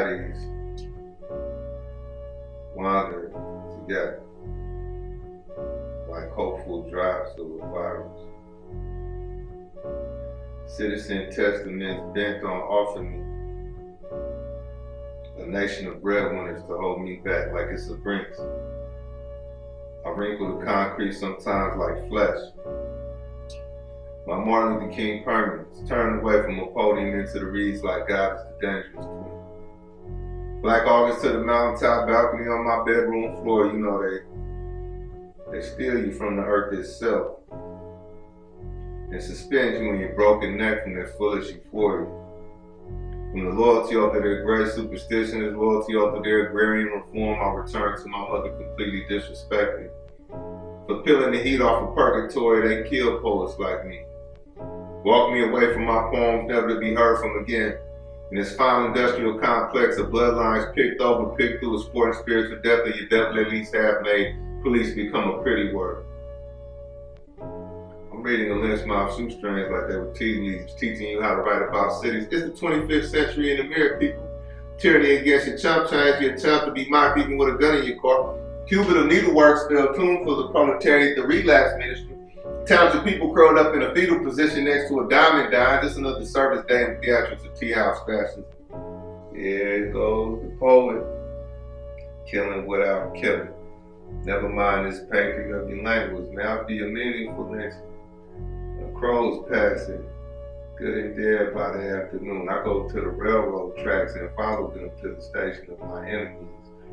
societies wander together like hopeful drops of a virus. Citizen testaments bent on offering me a nation of breadwinners to hold me back like it's a Brinks. I wrinkle the concrete sometimes like flesh. My Martin Luther King permanence, turned away from a podium into the reeds like God is the dangerous twin. Black August to the mountaintop balcony on my bedroom floor, you know they steal you from the earth itself and suspend you on your broken neck from their foolish euphoria. From the loyalty off of their great superstition, as loyalty off of their agrarian reform, I return to my mother completely disrespected. For peeling the heat off of purgatory, they kill poets like me. Walk me away from my poems, never to be heard from again. In this final industrial complex of bloodlines picked over, picked through, a sporting spiritual depth that your devil at least have made police become a pretty word. I'm reading a lynch mob shoestrings like they were teaching you how to write about cities. It's the 25th century in the mirror, people. Tyranny against your chump change, your attempt to be mocked even with a gun in your car. Cubit of needlework spelled tuned for the proletariat, the relapse ministry. Towns of people curled up in a fetal position next to a diamond dime, just another service day in the theatrics of tea house fashion. Here goes the poet, killing without killing. Never mind this painting of your language, now be a meaningful lynching. Crows passing, good and dead by the afternoon. I go to the railroad tracks and follow them to the station of my enemies.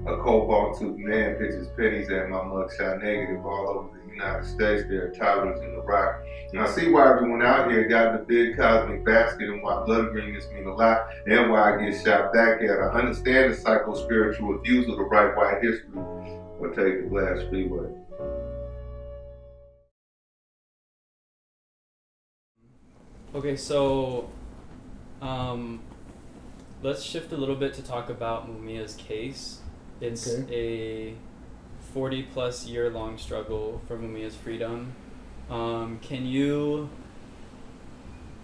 A cobalt-toothed man pitches pennies at my mugshot negative all over the United States. There are toddlers in the rock. And I see why everyone out here got the big cosmic basket and why blood greenness mean a lot and why I get shot back at. I understand the psycho-spiritual refusal to write white history or take the glass freeway. Okay, so let's shift a little bit to talk about Mumia's case. It's a 40-plus year long struggle for Mumia's freedom. Can you,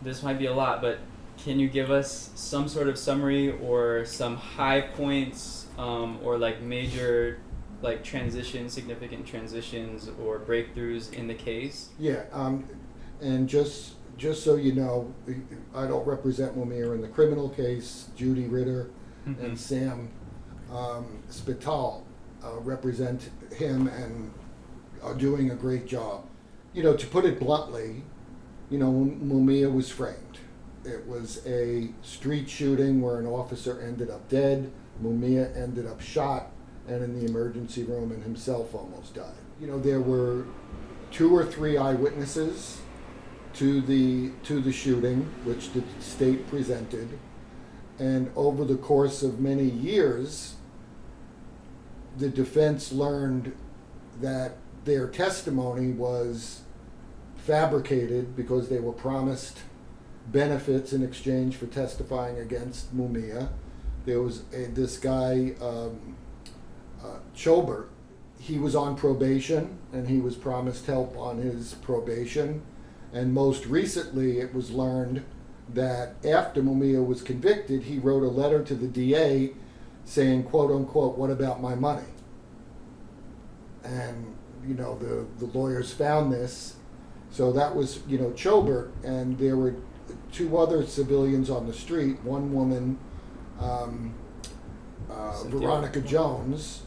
this might be a lot, but can you give us some sort of summary or some high points or like major like significant transitions or breakthroughs in the case? Yeah, and just so you know, I don't represent Mumia in the criminal case. Judy Ritter and Sam Spital represent him and are doing a great job. You know, to put it bluntly, you know, Mumia was framed. It was a street shooting where an officer ended up dead. Mumia ended up shot and in the emergency room and himself almost died. You know, there were 2 or 3 eyewitnesses to the shooting, which the state presented, and over the course of many years, the defense learned that their testimony was fabricated because they were promised benefits in exchange for testifying against Mumia. There was this guy, Chobert. He was on probation, and he was promised help on his probation. And most recently, it was learned that after Mumia was convicted, he wrote a letter to the DA saying, quote unquote, "What about my money?" And, you know, the lawyers found this. So that was, you know, Chobert, and there were 2 other civilians on the street. One woman, Veronica Jones,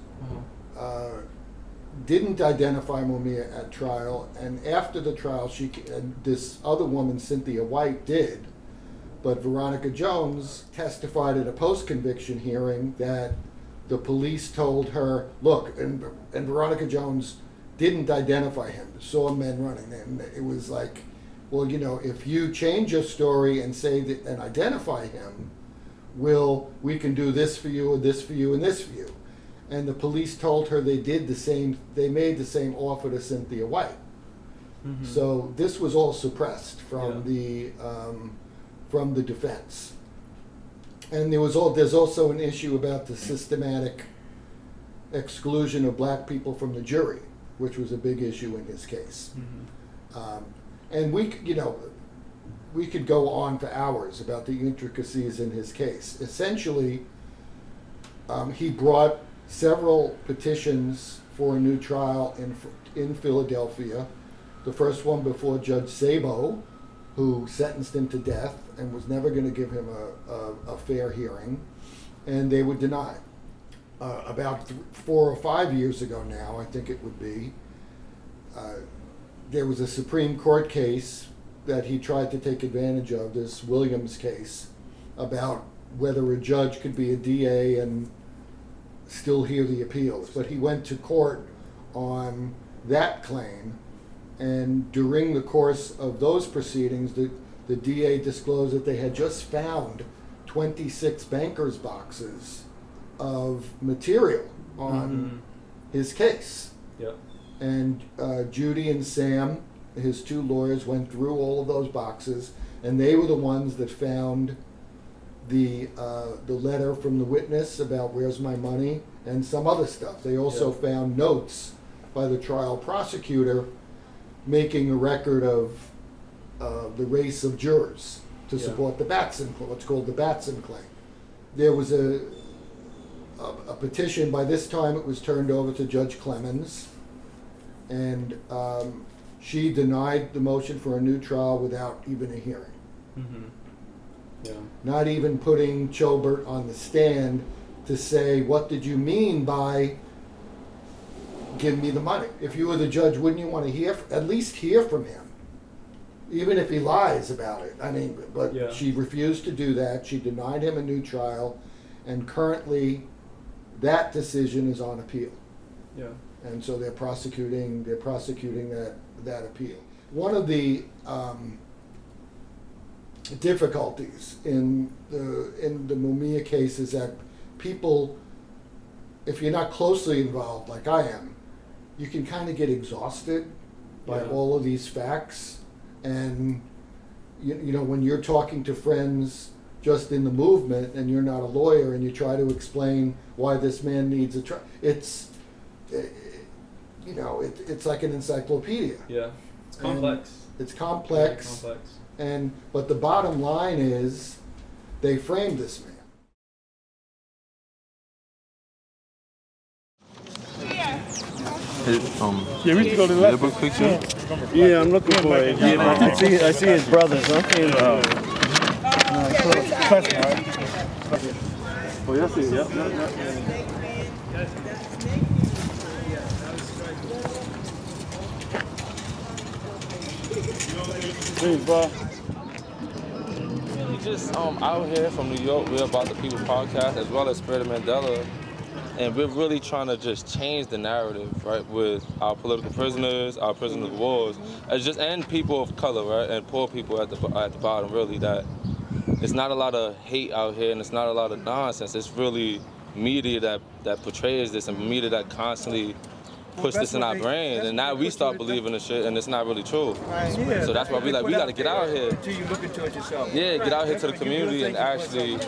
didn't identify Mumia at trial, and after the trial, this other woman, Cynthia White, did. But Veronica Jones testified at a post-conviction hearing that the police told her, look, and Veronica Jones didn't identify him, saw men running, and it was like, well, you know, if you change your story and say that and identify him, we can do this for you, and this for you, and this for you. And the police told her they made the same offer to Cynthia White. So this was all suppressed from the defense. And there's also an issue about the systematic exclusion of black people from the jury, which was a big issue in his case. And we could go on for hours about the intricacies in his case. Essentially, He brought several petitions for a new trial in Philadelphia. The first one before Judge Sabo, who sentenced him to death and was never going to give him a fair hearing, and they were denied. About 4 or 5 years ago now, I think it would be, there was a Supreme Court case that he tried to take advantage of, this Williams case, about whether a judge could be a DA and still hear the appeals. But he went to court on that claim, and during the course of those proceedings, the DA disclosed that they had just found 26 bankers' boxes of material on his case. Yep. And Judy and Sam, his two lawyers, went through all of those boxes, and they were the ones that found the letter from the witness about where's my money and some other stuff. They also found notes by the trial prosecutor making a record of the race of jurors to support the Batson, what's called the Batson claim. There was a petition. By this time it was turned over to Judge Clemens, and she denied the motion for a new trial without even a hearing. Yeah. Not even putting Chobert on the stand to say, what did you mean by give me the money? If you were the judge, wouldn't you want to at least hear from him? Even if he lies about it. I mean, but she refused to do that. She denied him a new trial, and currently that decision is on appeal. Yeah. And so they're prosecuting that appeal. One of the difficulties in the Mumia case is that people, if you're not closely involved like I am, you can kind of get exhausted by all of these facts. And you know, when you're talking to friends just in the movement and you're not a lawyer and you try to explain why this man needs a trial, it's like an encyclopedia. Yeah, it's complex. And it's complex. Very complex. But the bottom line is, they framed this man. Yeah, we can go to the left. Picture? Yeah, I'm looking for it. I see his brothers. Huh? Oh, yeah, I see it. Yep. Please, bro. We just out here from New York. We're About the People podcast as well as Spirit of Mandela. And we're really trying to just change the narrative, right, with our political prisoners, our prisoners of wars, and people of color, right, and poor people at the bottom, really, that it's not a lot of hate out here and it's not a lot of nonsense. It's really media that portrays this and media that constantly push this in our brain, and now we start believing the shit, and it's not really true. So that's why we got to get out here. Until you look into it yourself. Yeah, get out here to the community and actually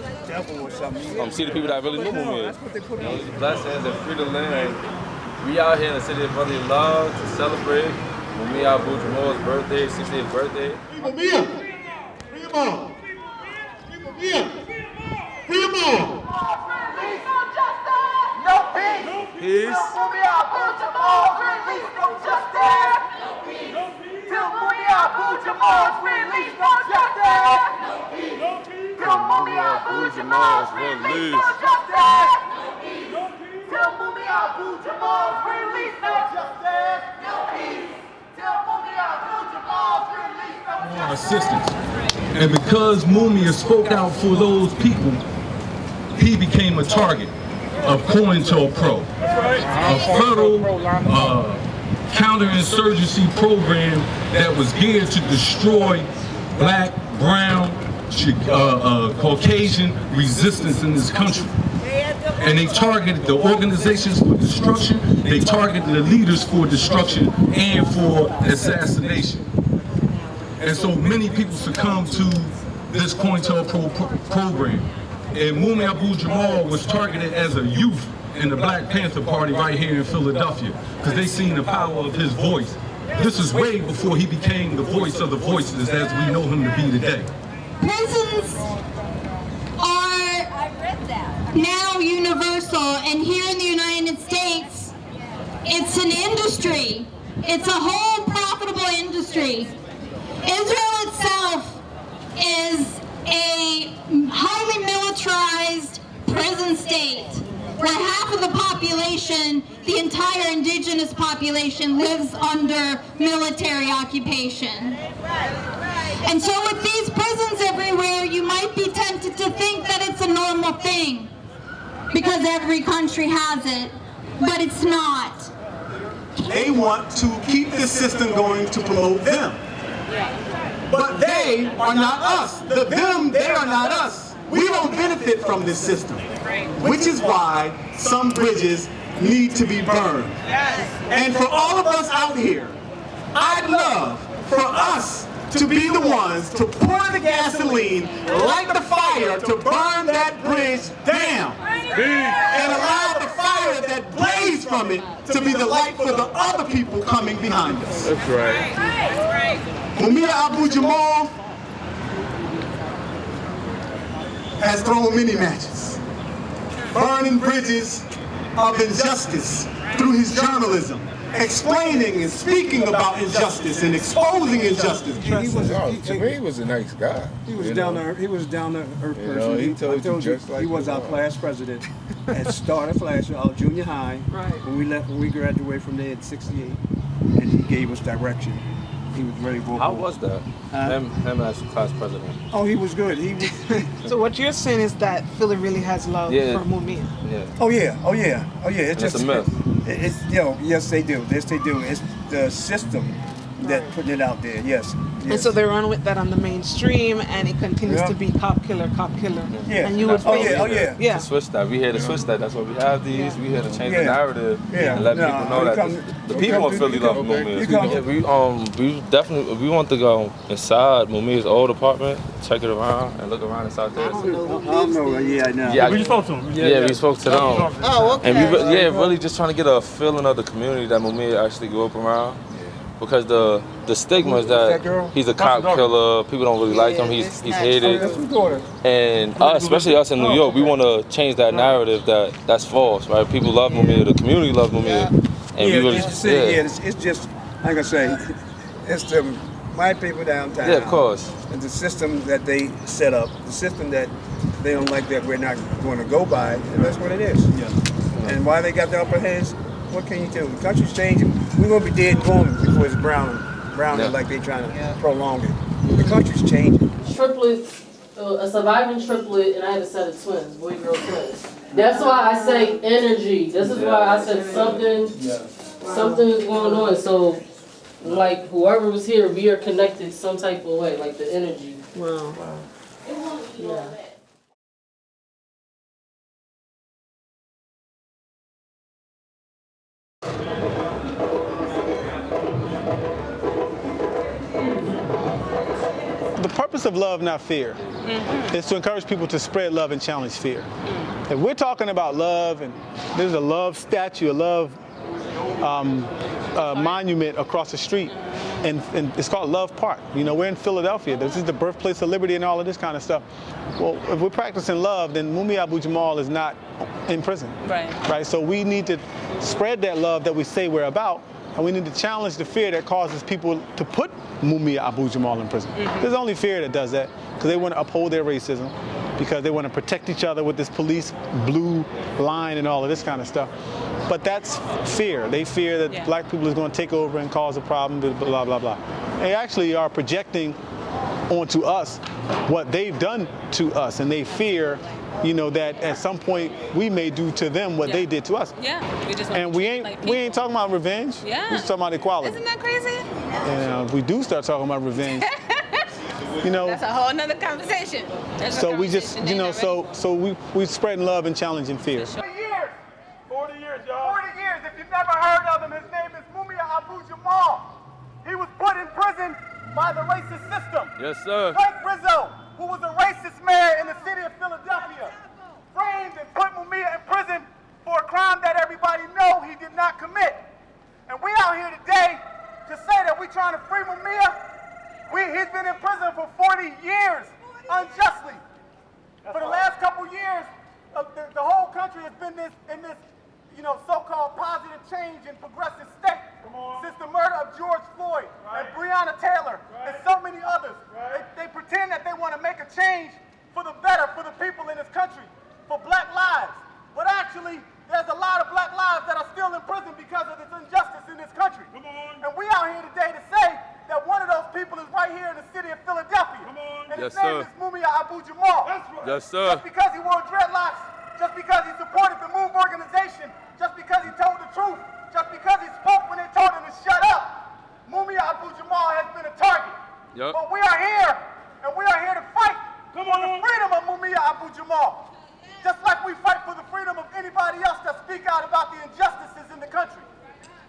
see the people that really know Mumia. These blessings and free to land. We out here in the city of brotherly love to celebrate Mumia Abu-Jamal's birthday, 60th birthday. Mumia! Bring him on! Mumia! Bring him on! No peace! Peace. Mumia Abu-Jamal's release from justice! No peace! Till Mumia Abu-Jamal's release from justice! No peace! Till Mumia Abu-Jamal's release from justice! No peace! Till Mumia Abu-Jamal's release from justice! No peace! Till Mumia Abu-Jamal's release from justice! Assistance. And because Mumia spoke out for those people, he became a target of COINTELPRO, a federal counterinsurgency program that was geared to destroy black, brown, Caucasian resistance in this country. And they targeted the organizations for destruction, they targeted the leaders for destruction and for assassination. And so many people succumbed to this COINTELPRO program. And Mumia Abu-Jamal was targeted as a youth in the Black Panther Party right here in Philadelphia because they seen the power of his voice. This is way before he became the voice of the voices as we know him to be today. Prisons are now universal, and here in the United States, it's an industry. It's a whole profitable industry. Israel itself is a highly militarized prison state where half of the population, the entire indigenous population, lives under military occupation. And so with these prisons everywhere, you might be tempted to think that it's a normal thing because every country has it, but it's not. They want to keep this system going to promote them. But they are not us. The them, they are not us. We don't benefit from this system, which is why some bridges need to be burned. And for all of us out here, I'd love for us to be the ones to pour the gasoline, light the fire to burn that bridge down, and allow the fire that blazed from it to be the light for the other people coming behind us. That's right. Mumia Abu-Jamal has thrown many matches, burning bridges of injustice through his journalism, explaining and speaking about injustice and exposing injustice. To me, he was a nice guy. He was down to earth. He was down to earth person. He told you just like he was our class president at start of class, our junior high. Right. When we graduated from there in '68, and he gave us direction. He was very vocal. How was that? Him as class president. Oh, he was good. He was. So what you're saying is that Philly really has love for Mumia. Yeah. Oh yeah. It's just a myth. It's yes they do. Yes they do. It's the system that putting it out there. Yes. And so they run with that on the mainstream, and it continues to be cop killer. Yeah. And you would Yeah. To switch that. We here to switch that. That's why we have these. We here to change the narrative and let people know that the people in Philly love Mumia. We definitely want to go inside Mumia's old apartment, check it around, and look around inside there. I don't know. Yeah, I know. Yeah, we spoke to them. Yeah, we spoke to them. Oh, okay. And we really just trying to get a feeling of the community that Mumia actually grew up around. Because the stigma is that he's a cop killer, people don't really like him, he's hated. And especially us in New York, we want to change that narrative that's false, right? People love Mumia, the community loves Mumia. And we really, it's just, like I say, it's the white people downtown. Yeah, of course. And the system that they set up, the system that they don't like that we're not going to go by, and that's what it is. Yeah. And why they got the upper hands? What can you do? The country's changing. We're going to be dead going before it's browning like they're trying to prolong it. The country's changing. Triplets, a surviving triplet, and I had a set of twins, boy-girl twins. That's why I say energy. This is why I said something is going on. So, like, whoever was here, we are connected some type of way, like the energy. Wow. Yeah. The purpose of Love Not Fear is to encourage people to spread love and challenge fear. If we're talking about love, and there's a love statue, a love monument across the street, and it's called Love Park. You know, we're in Philadelphia. This is the birthplace of liberty and all of this kind of stuff. Well, if we're practicing love, then Mumia Abu-Jamal is not in prison. Right. So we need to spread that love that we say we're about, and we need to challenge the fear that causes people to put Mumia Abu-Jamal in prison. There's only fear that does that, because they want to uphold their racism, because they want to protect each other with this police blue line and all of this kind of stuff. But that's fear. They fear that black people is going to take over and cause a problem, blah, blah, blah. They actually are projecting onto us what they've done to us, and they fear, you know, that at some point we may do to them what they did to us. And we ain't talking about revenge. We're just talking about equality. Isn't that crazy? And if we do start talking about revenge, you know, that's a whole nother conversation. So we just, you know, so we spreading love and challenging fear. 40 years, y'all. 40 years. If you've never heard of him, his name is Mumia Abu-Jamal. He was put in prison by the racist system. Yes, sir. Frank Rizzo, who was a racist mayor in the city of Philadelphia, framed and put Mumia in prison for a crime that everybody know he did not commit. And we out here today to say that we trying to free Mumia. He's been in prison for 40 years unjustly. For the last couple years, the whole country has been in this so-called positive change and progressive state since the murder of George Floyd and Breonna Taylor and so many others. They pretend that they want to make a change for the better for the people in this country, for black lives. But actually, there's a lot of black lives that are still in prison because of this injustice in this country. And we out here today to say that one of those people is right here in the city of Philadelphia. And his name is Mumia Abu-Jamal. Yes, sir. Just because he wore dreadlocks, just because he supported the MOVE organization, just because he told the truth, just because he spoke when they told him to shut up, Mumia Abu-Jamal has been a target. Yep. But we are here, and we are here to fight for the freedom of Mumia Abu-Jamal. Just like we fight for the freedom of anybody else that speak out about the injustices in the country.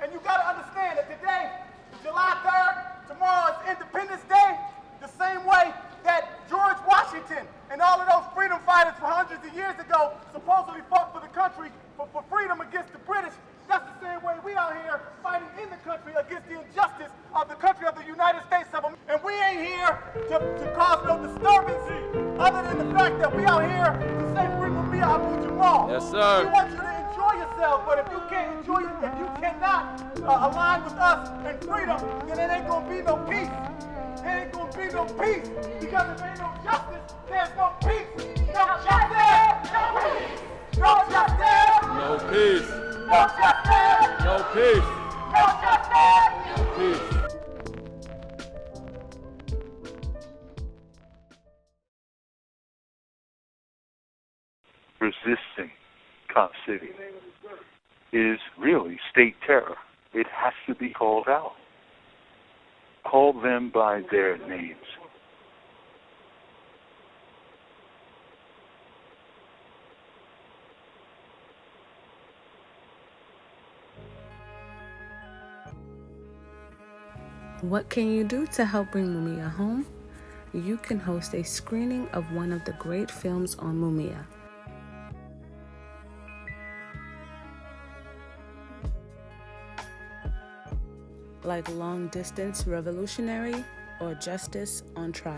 And you gotta understand that today, July 3rd, tomorrow is Independence Day, the same way that George Washington and all of those freedom fighters from hundreds of years ago supposedly fought for the country for freedom against the British. That's the same way we out here fighting in the country against the injustice of the country of the United States of America. And we ain't here to cause no disturbance other than the fact that we out here to say free Mumia Abu-Jamal. Yes, sir. We want you to enjoy yourself, but if you can't enjoy it, if you cannot align with us in freedom, then it ain't gonna be no peace. There ain't gonna be no peace, because if there ain't no justice, there's no peace. No justice, no peace. No justice, No peace. no justice, No peace. no justice. No peace. Resisting Cop City is really state terror. It has to be called out. Call them by their names. What can you do to help bring Mumia home? You can host a screening of one of the great films on Mumia. Like Long Distance Revolutionary or Justice on Trial.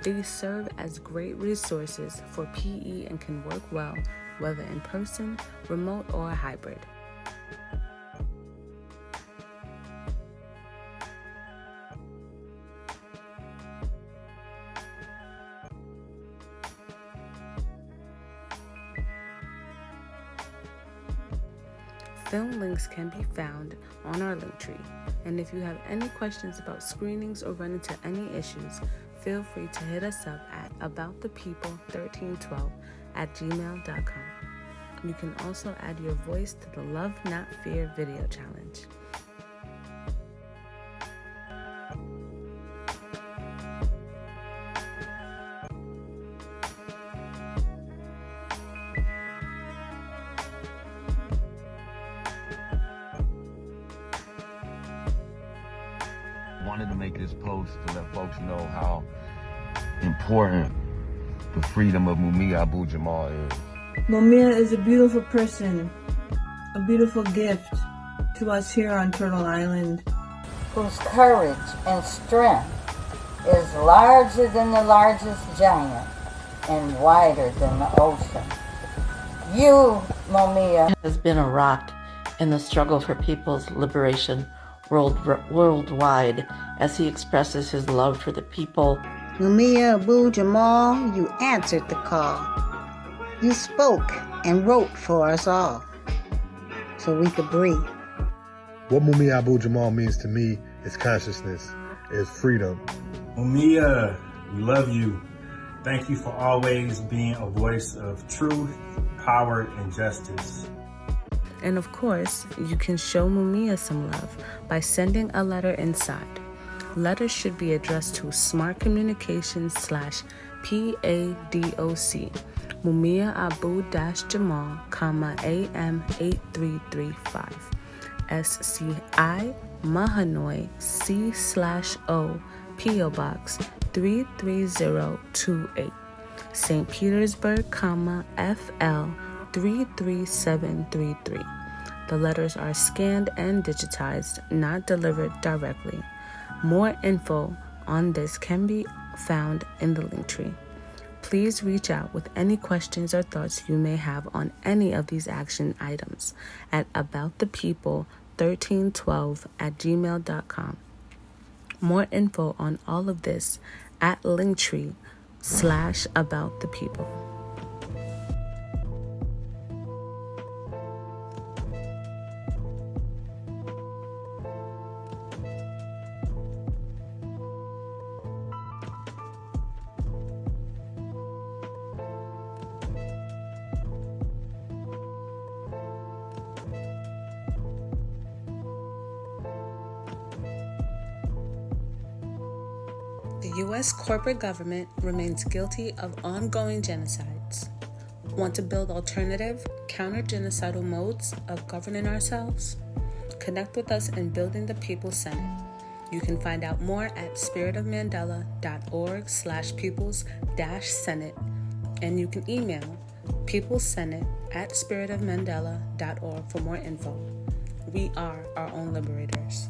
These serve as great resources for PE and can work well, whether in person, remote, or hybrid. Film links can be found on our Linktree. And if you have any questions about screenings or run into any issues, feel free to hit us up at aboutthepeople1312@gmail.com. You can also add your voice to the Love Not Fear video challenge. Wanted to make this post to let folks know how important the freedom of Mumia Abu-Jamal is. Mumia is a beautiful person, a beautiful gift to us here on Turtle Island. Whose courage and strength is larger than the largest giant and wider than the ocean. You, Mumia, has been a rock in the struggle for people's liberation worldwide as he expresses his love for the people. Mumia Abu-Jamal, you answered the call. You spoke and wrote for us all so we could breathe. What Mumia Abu-Jamal means to me is consciousness, is freedom. Mumia, we love you. Thank you for always being a voice of truth, power, and justice. And of course, you can show Mumia some love by sending a letter inside. Letters should be addressed to Smart Communications /PADOC, Mumia Abu-Jamal, AM 8335, SCI, Mahanoy, C/O, P.O. Box 33028, St. Petersburg, FL 33733. The letters are scanned and digitized, not delivered directly. More info on this can be found in the Linktree. Please reach out with any questions or thoughts you may have on any of these action items at aboutthepeople1312@gmail.com. More info on all of this at linktree/aboutthepeople. The U.S. corporate government remains guilty of ongoing genocides. Want to build alternative, counter-genocidal modes of governing ourselves? Connect with us in building the People's Senate. You can find out more at spiritofmandela.org/peoples-senate, and you can email peoplesenate@spiritofmandela.org for more info. We are our own liberators.